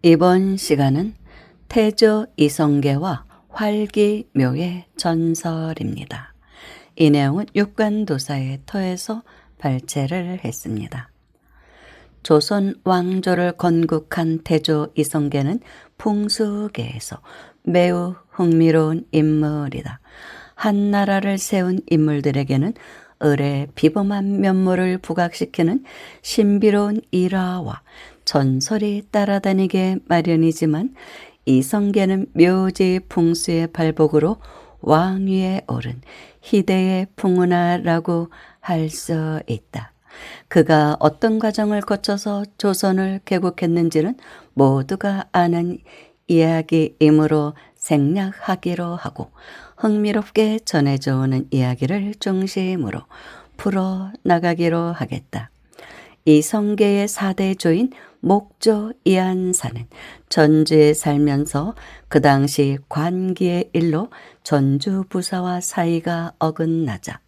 이번 시간은 태조 이성계와 활기묘의 전설입니다. 이 내용은 육관도사의 터에서 발췌를 했습니다. 조선 왕조를 건국한 태조 이성계는 풍수계에서 매우 흥미로운 인물이다. 한 나라를 세운 인물들에게는 을의 비범한 면모를 부각시키는 신비로운 일화와 전설이 따라다니게 마련이지만 이성계는 묘지 풍수의 발복으로 왕위에 오른 희대의 풍운하라고 할 수 있다. 그가 어떤 과정을 거쳐서 조선을 개국했는지는 모두가 아는 이야기이므로 생략하기로 하고 흥미롭게 전해져 오는 이야기를 중심으로 풀어나가기로 하겠다. 이성계의 4대 조인 목조 이한사는 전주에 살면서 그 당시 관기의 일로 전주 부사와 사이가 어긋나자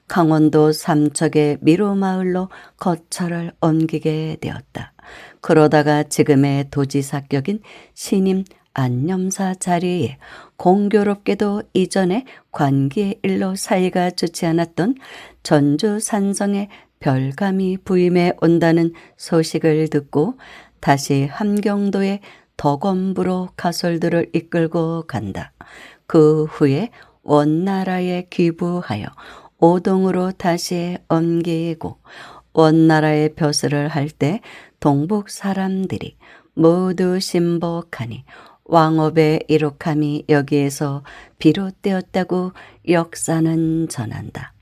강원도 삼척의 미로마을로 거처를 옮기게 되었다. 그러다가 지금의 도지사격인 신임 안념사 자리에 공교롭게도 이전에 관기의 일로 사이가 좋지 않았던 전주 산성의 별감이 부임해 온다는 소식을 듣고 다시 함경도의 덕엄부로 가솔들을 이끌고 간다. 그 후에 원나라에 귀부하여 오동으로 다시 옮기고 원나라의 벼슬을 할 때 동북 사람들이 모두 신복하니 왕업의 이룩함이 여기에서 비롯되었다고 역사는 전한다.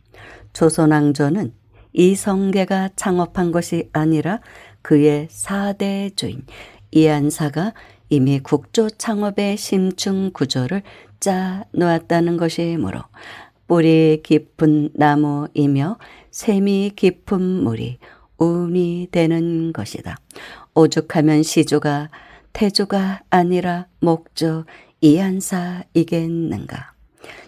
조선왕조는 이성계가 창업한 것이 아니라 그의 4대 조인 이한사가 이미 국조 창업의 심층 구조를 짜 놓았다는 것이므로 뿌리 깊은 나무이며 샘이 깊은 물이 운이 되는 것이다. 오죽하면 시조가 태조가 아니라 목조 이한사이겠는가.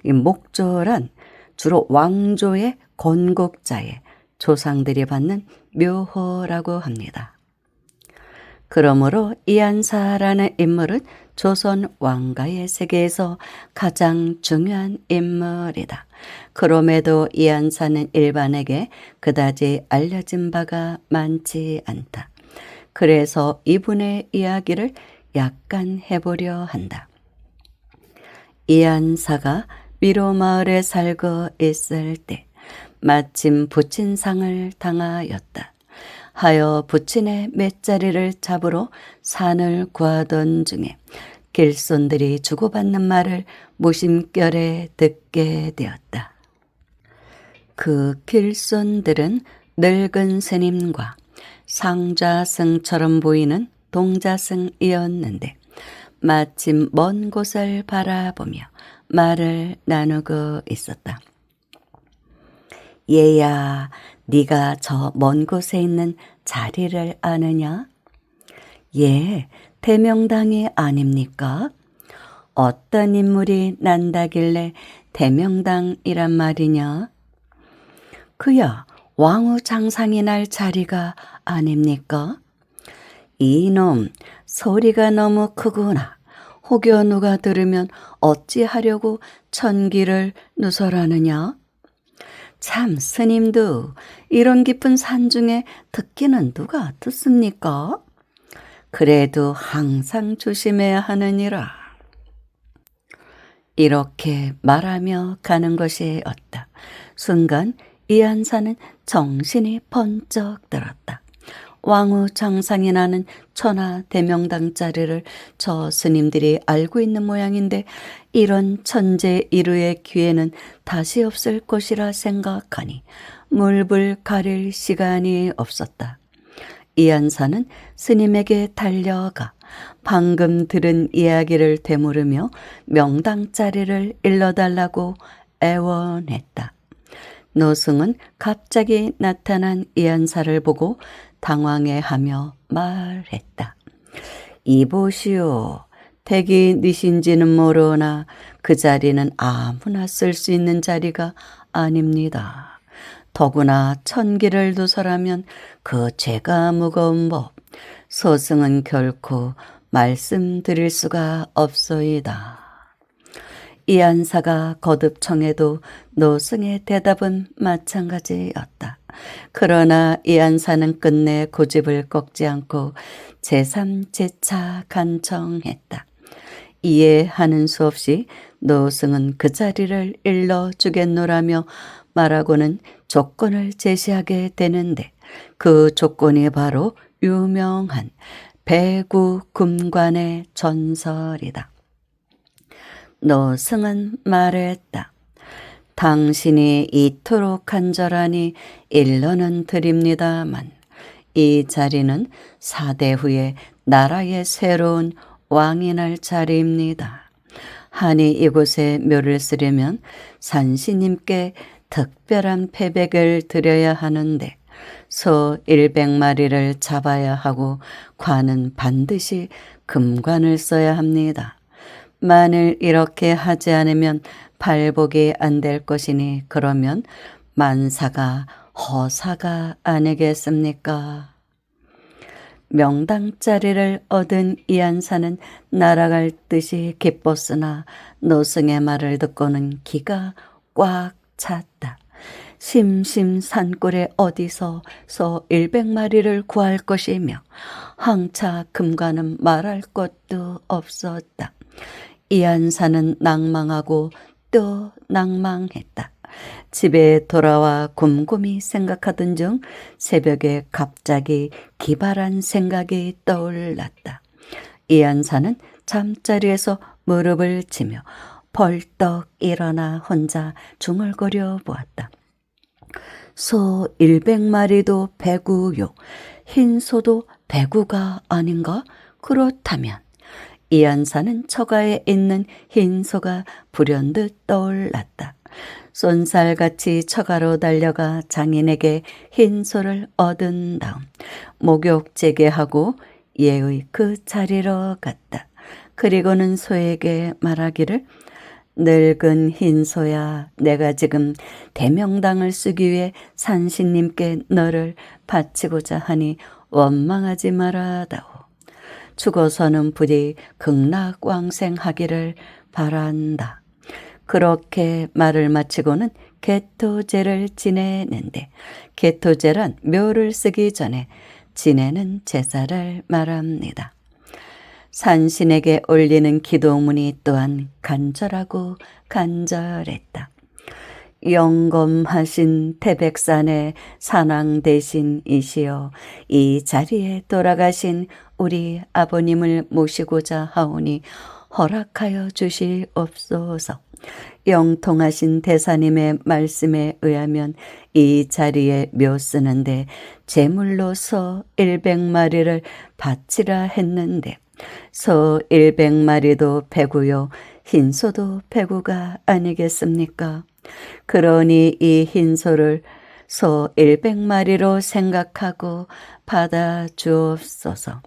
이 목조란 주로 왕조의 건국자의 조상들이 받는 묘호라고 합니다. 그러므로 이한사라는 인물은 조선 왕가의 세계에서 가장 중요한 인물이다. 그럼에도 이한사는 일반에게 그다지 알려진 바가 많지 않다. 그래서 이분의 이야기를 약간 해보려 한다. 이한사가 미로마을에 살고 있을 때 마침 부친상을 당하였다. 하여 부친의 맷자리를 잡으러 산을 구하던 중에 길손들이 주고받는 말을 무심결에 듣게 되었다. 그 길손들은 늙은 스님과 상자승처럼 보이는 동자승이었는데 마침 먼 곳을 바라보며 말을 나누고 있었다. 얘야, 네가 저 먼 곳에 있는 자리를 아느냐? 예, 대명당이 아닙니까? 어떤 인물이 난다길래 대명당이란 말이냐? 그야 왕후 장상이 날 자리가 아닙니까? 이놈, 소리가 너무 크구나. 혹여 누가 들으면 어찌하려고 천기를 누설하느냐? 참, 스님도 이런 깊은 산중에 듣기는 누가 듣습니까? 그래도 항상 조심해야 하느니라. 이렇게 말하며 가는 것이었다. 순간 이한사는 정신이 번쩍 들었다. 왕후 장상이 나는 천하 대명당 자리를 저 스님들이 알고 있는 모양인데 이런 천재 이루의 기회는 다시 없을 것이라 생각하니 물불 가릴 시간이 없었다. 이한사는 스님에게 달려가 방금 들은 이야기를 되물으며 명당 자리를 일러달라고 애원했다. 노승은 갑자기 나타난 이한사를 보고 당황해하며 말했다. 이보시오. 댁이 니신지는 모르나 그 자리는 아무나 쓸 수 있는 자리가 아닙니다. 더구나 천기를 두서라면 그 죄가 무거운 법. 소승은 결코 말씀드릴 수가 없소이다. 이안사가 거듭 청해도 노승의 대답은 마찬가지였다. 그러나 이안사는 끝내 고집을 꺾지 않고 제3, 제4 간청했다. 이에 하는 수 없이 노승은 그 자리를 일러주겠노라며 말하고는 조건을 제시하게 되는데 그 조건이 바로 유명한 배구금관의 전설이다. 노승은 말했다. 당신이 이토록 간절하니 일러는 드립니다만 이 자리는 4대 후에 나라의 새로운 왕이 날 자리입니다. 하니 이곳에 묘를 쓰려면 산시님께 특별한 패백을 드려야 하는데 소 100마리를 잡아야 하고 관은 반드시 금관을 써야 합니다. 만일 이렇게 하지 않으면 발복이 안 될 것이니 그러면 만사가 허사가 아니겠습니까? 명당 자리를 얻은 이안사는 날아갈 듯이 기뻤으나 노승의 말을 듣고는 기가 꽉 찼다. 심심산골에 어디서 소 100마리를 구할 것이며 항차 금관은 말할 것도 없었다. 이안사는 낭망하고 또 낭망했다. 집에 돌아와 곰곰이 생각하던 중 새벽에 갑자기 기발한 생각이 떠올랐다. 이안사는 잠자리에서 무릎을 치며 벌떡 일어나 혼자 중얼거려 보았다. 소 100마리도 배구요. 흰 소도 배구가 아닌가? 그렇다면 이안사는 처가에 있는 흰 소가 불현듯 떠올랐다. 쏜살같이 처가로 달려가 장인에게 흰 소를 얻은 다음 목욕 재개하고 예의 그 자리로 갔다. 그리고는 소에게 말하기를 늙은 흰 소야, 내가 지금 대명당을 쓰기 위해 산신님께 너를 바치고자 하니 원망하지 말아다오. 죽어서는 부디 극락왕생하기를 바란다. 그렇게 말을 마치고는 개토제를 지내는데 개토제란 묘를 쓰기 전에 지내는 제사를 말합니다. 산신에게 올리는 기도문이 또한 간절하고 간절했다. 영검하신 태백산의 산왕 대신이시여 이 자리에 돌아가신 우리 아버님을 모시고자 하오니 허락하여 주시옵소서. 영통하신 대사님의 말씀에 의하면 이 자리에 묘 쓰는데 제물로서 100마리를 바치라 했는데 소 100마리도 배구요 흰소도 배구가 아니겠습니까? 그러니 이 흰소를 소 100마리로 생각하고 받아 주옵소서.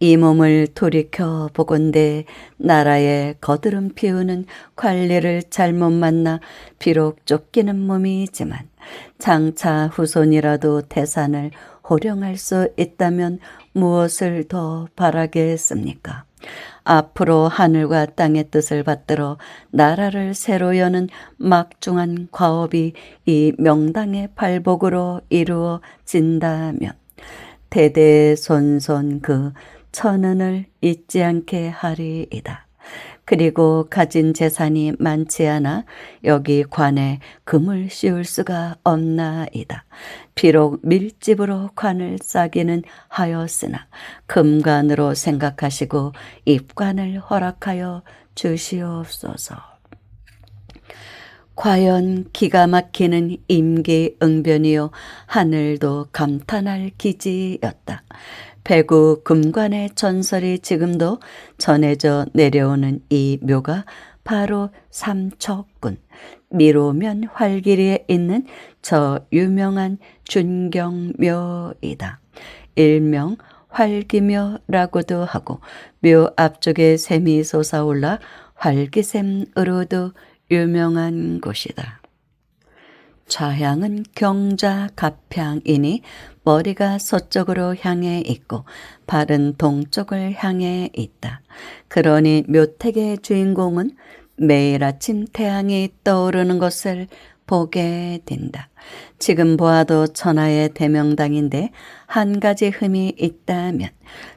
이 몸을 돌이켜 보건대 나라에 거드름 피우는 관리를 잘못 만나 비록 쫓기는 몸이지만 장차 후손이라도 태산을 호령할 수 있다면 무엇을 더 바라겠습니까? 앞으로 하늘과 땅의 뜻을 받들어 나라를 새로 여는 막중한 과업이 이 명당의 발복으로 이루어진다면 대대손손 그 천은을 잊지 않게 하리이다. 그리고 가진 재산이 많지 않아 여기 관에 금을 씌울 수가 없나이다. 비록 밀집으로 관을 싸기는 하였으나 금관으로 생각하시고 입관을 허락하여 주시옵소서. 과연 기가 막히는 임기응변이요 하늘도 감탄할 기지였다. 배구 금관의 전설이 지금도 전해져 내려오는 이 묘가 바로 삼척군 미로면 활길이에 있는 저 유명한 준경묘이다. 일명 활기묘라고도 하고 묘 앞쪽에 샘이 솟아올라 활기샘으로도 유명한 곳이다. 좌향은 경자 갑향이니 머리가 서쪽으로 향해 있고 발은 동쪽을 향해 있다. 그러니 묘택의 주인공은 매일 아침 태양이 떠오르는 것을 보게 된다. 지금 보아도 천하의 대명당인데 한 가지 흠이 있다면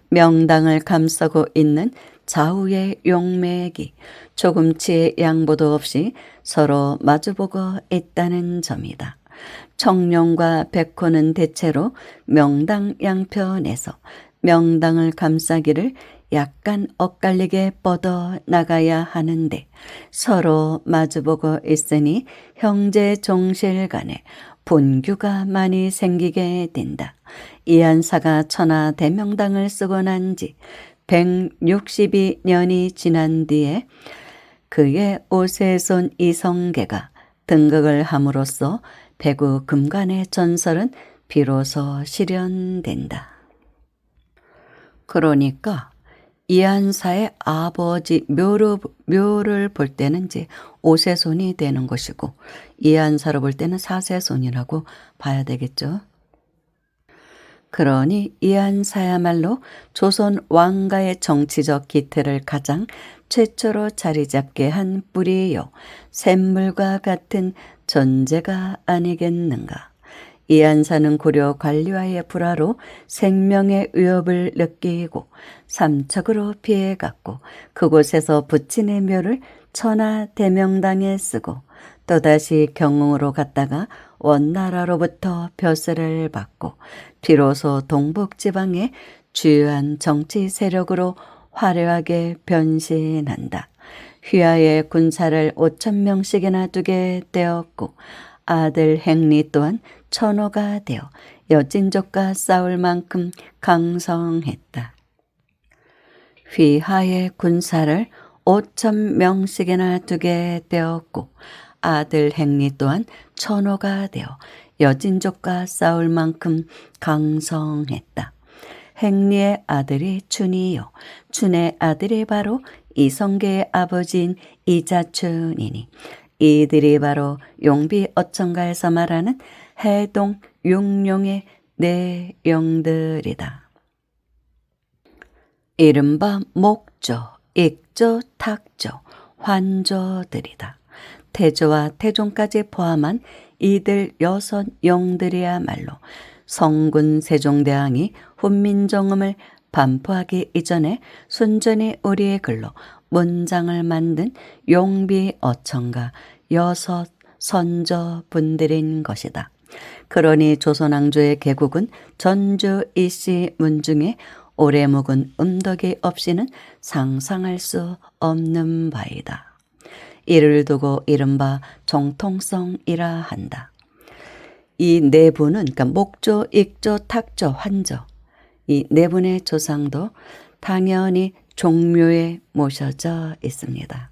명당을 감싸고 있는 좌우의 용맥이 조금치의 양보도 없이 서로 마주보고 있다는 점이다. 청룡과 백호는 대체로 명당 양편에서 명당을 감싸기를 약간 엇갈리게 뻗어 나가야 하는데 서로 마주보고 있으니 형제 종실 간에 분규가 많이 생기게 된다. 이한사가 천하 대명당을 쓰고 난 지 162년이 지난 뒤에 그의 오세손 이성계가 등극을 함으로써 배구 금관의 전설은 비로소 실현된다. 그러니까 이한사의 아버지 묘를 볼 때는 이제 오세손이 되는 것이고 이한사로 볼 때는 사세손이라고 봐야 되겠죠. 그러니 이한사야말로 조선 왕가의 정치적 기틀을 가장 최초로 자리 잡게 한 뿌리요 샘물과 같은 존재가 아니겠는가. 이한사는 고려 관리와의 불화로 생명의 위협을 느끼고 삼척으로 피해갔고 그곳에서 부친의 묘를 천하 대명당에 쓰고 또다시 경흥으로 갔다가 원나라로부터 벼슬을 받고 비로소 동북지방의 주요한 정치 세력으로 화려하게 변신한다. 휘하의 군사를 5,000명씩이나 두게 되었고 아들 행리 또한 천호가 되어 여진족과 싸울 만큼 강성했다. 휘하의 군사를 5,000명씩이나 두게 되었고 아들 행리 또한 천호가 되어 여진족과 싸울 만큼 강성했다. 행리의 아들이 춘이요 춘의 아들이 바로 이성계의 아버지인 이자춘이니 이들이 바로 용비 어천가에서 말하는 해동 육룡의 내용들이다. 이른바 목조, 익조, 탁조, 환조들이다. 태조와 태종까지 포함한 이들 6용들이야말로 성군 세종대왕이 훈민정음을 반포하기 이전에 순전히 우리의 글로 문장을 만든 용비 어천가 6 선조분들인 것이다. 그러니 조선왕조의 개국은 전주 이씨 문중에 오래 묵은 음덕이 없이는 상상할 수 없는 바이다. 이를 두고 이른바 정통성이라 한다. 이 네 분은 그러니까 목조, 익조, 탁조, 환조 이 네 분의 조상도 당연히 종묘에 모셔져 있습니다.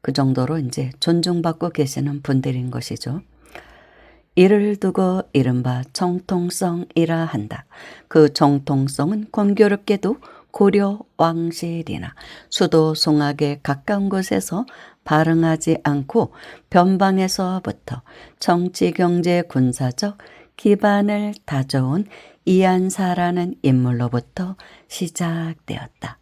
그 정도로 이제 존중받고 계시는 분들인 것이죠. 이를 두고 이른바 정통성이라 한다. 그 정통성은 공교롭게도 고려 왕실이나 수도 송악에 가까운 곳에서 발흥하지 않고 변방에서부터 정치, 경제, 군사적 기반을 다져온 이한사라는 인물로부터 시작되었다.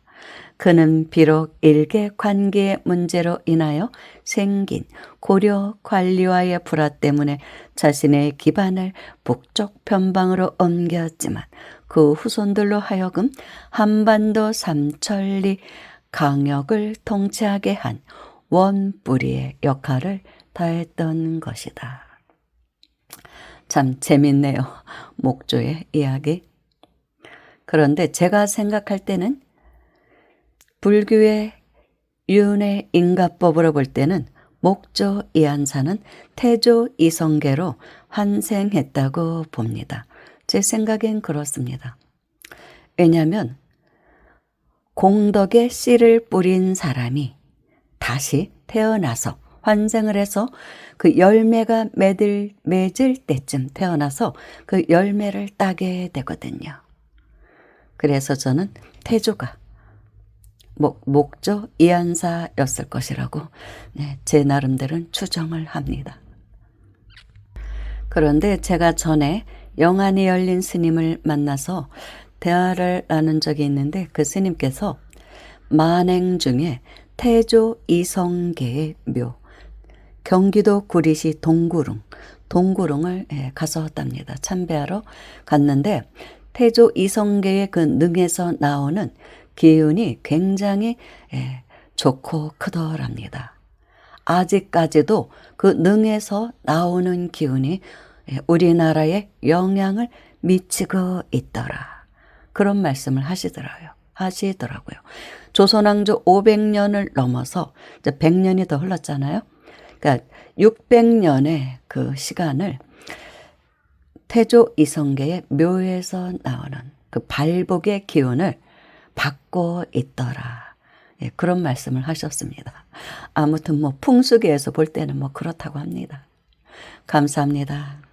그는 비록 일개 관계의 문제로 인하여 생긴 고려 관리와의 불화 때문에 자신의 기반을 북쪽 변방으로 옮겼지만 그 후손들로 하여금 한반도 삼천리 강역을 통치하게 한 원뿌리의 역할을 다했던 것이다. 참 재밌네요. 목조의 이야기. 그런데 제가 생각할 때는 불교의 윤회 인가법으로 볼 때는 목조 이한사는 태조 이성계로 환생했다고 봅니다. 제 생각엔 그렇습니다. 왜냐하면 공덕의 씨를 뿌린 사람이 다시 태어나서 환생을 해서 그 열매가 맺을 때쯤 태어나서 그 열매를 따게 되거든요. 그래서 저는 태조가 목조 이한사였을 것이라고 제 나름대로는 추정을 합니다. 그런데 제가 전에 영안이 열린 스님을 만나서 대화를 나눈 적이 있는데 그 스님께서 만행 중에 태조 이성계의 묘, 경기도 구리시 동구릉을 가서 왔답니다. 참배하러 갔는데 태조 이성계의 그 능에서 나오는 기운이 굉장히 좋고 크더랍니다. 아직까지도 그 능에서 나오는 기운이 우리나라에 영향을 미치고 있더라. 그런 말씀을 하시더라고요. 조선왕조 500년을 넘어서 이제 100년이 더 흘렀잖아요. 그러니까 600년의 그 시간을 태조 이성계의 묘에서 나오는 그 발복의 기운을 받고 있더라. 그런 말씀을 하셨습니다. 아무튼 뭐 풍수계에서 볼 때는 뭐 그렇다고 합니다. 감사합니다.